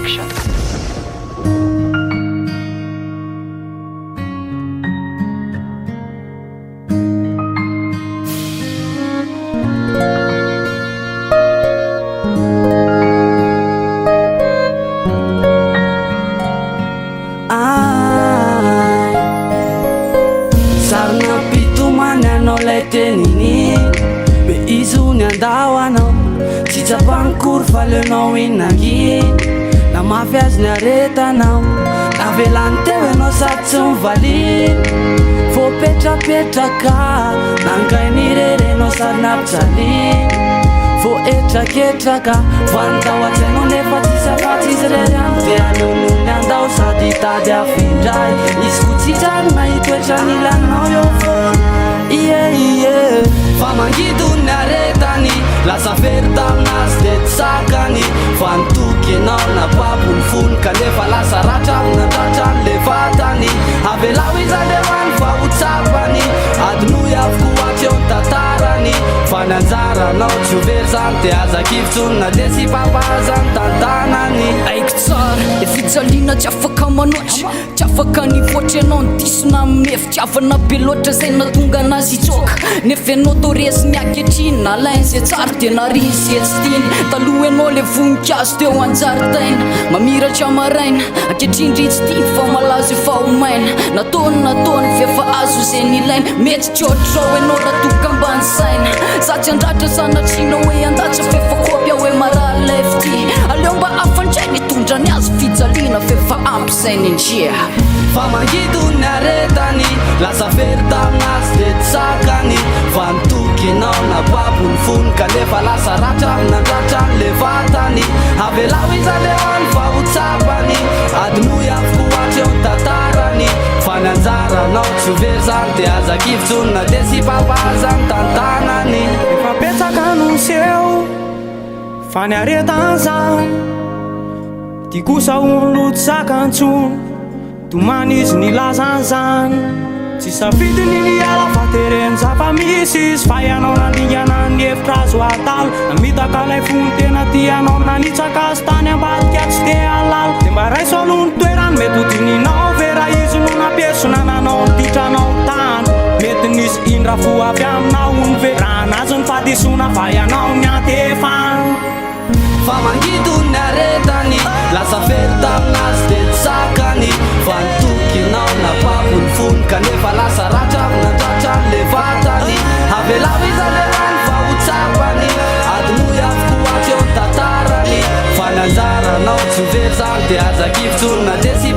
Production. Sarina pitomany anao lay teniny be izy ho ny andao anao tsy tsapanikory fa leonao inanginy na mafy azy ny aretanao na velany teo anao sady tsy mivaliny fô petrapetraka nangainy rerenao sady nampijaliny fô etraketraka voanydao atsainao nefa tsisy afatsy izy rery any de aleonao ny andao sady hitady afindray izy ko tsy trarina hitoetra nilanao eo ie fa mangido ny aretany lasa very taminazy de tsakany fa nitoky anao na papony fony kanefa lasa ratravina tratrany le vatany avelao izy alehany fa ho tsapany adinoy avokoa aty eo ny tantarany fa ny anjaranao tsy ho very zany de azakivitsonina de sy papahazany tantanany aiko tsara e fijaliana tsy afaka manoatra tsy afaka nivoatra ianao ny disona mefitiavana be loatra zay natonga anazy itsoka nefa ianao torezy miaketriny nalainy zay tsara de nariny zay tsy tiny taloha ianao le voninkazo teo anjaridaina mamiratra maraina aketrindry tsy tiny fa malaza efa omaina nataony fefa azo zay nilaina mety tsotrao ianao raha tokambany saina zatsy andratra sanatrina hoe andatsy fefa kopia hoe maraha lefty aleo mba afandray nitondrany azy fijaliana fefa ampy zay ny ndria fa mangido ny aretany lasa very taminazy de tsakany fa nitoky anao na papony fony kanefa lasa ratravina tratrany le vatany avelao izy alehany fa ho tsapany adinoy avokoa aty eo ny tantarany fa ny anjaranao tsy ho very zany de azakivitsonina de sy papahazany tantanany efa petsaka anonseo fa ny aretany zany ty kosa olo tsy sakantsony tomany izy nilazany zany tsy safidiny niala fa tereny zava-misy izy fa ianao nandingana ny hevitra azo atalo namitaka lay fony tena tianao nanitsaka azy tany ambadika tsy te alalo de mba ray solony toerany mety hodininao vera izy no napiesona nanao nititranao tany mety nisy indra fo avy aminao ny veranazy ny fadisona fa ianao ny antefany fa mangido ny aretany lasa very taminazy de tsakany fa nitoky anao na papony fony kanefa lasa ratravina tratrany le vatany avelao izy alehany fa ho tsapany adinoy avokoa aty eo ny tantarany fa ny anjaranao tsy ho very zany de azakivitsonina de sy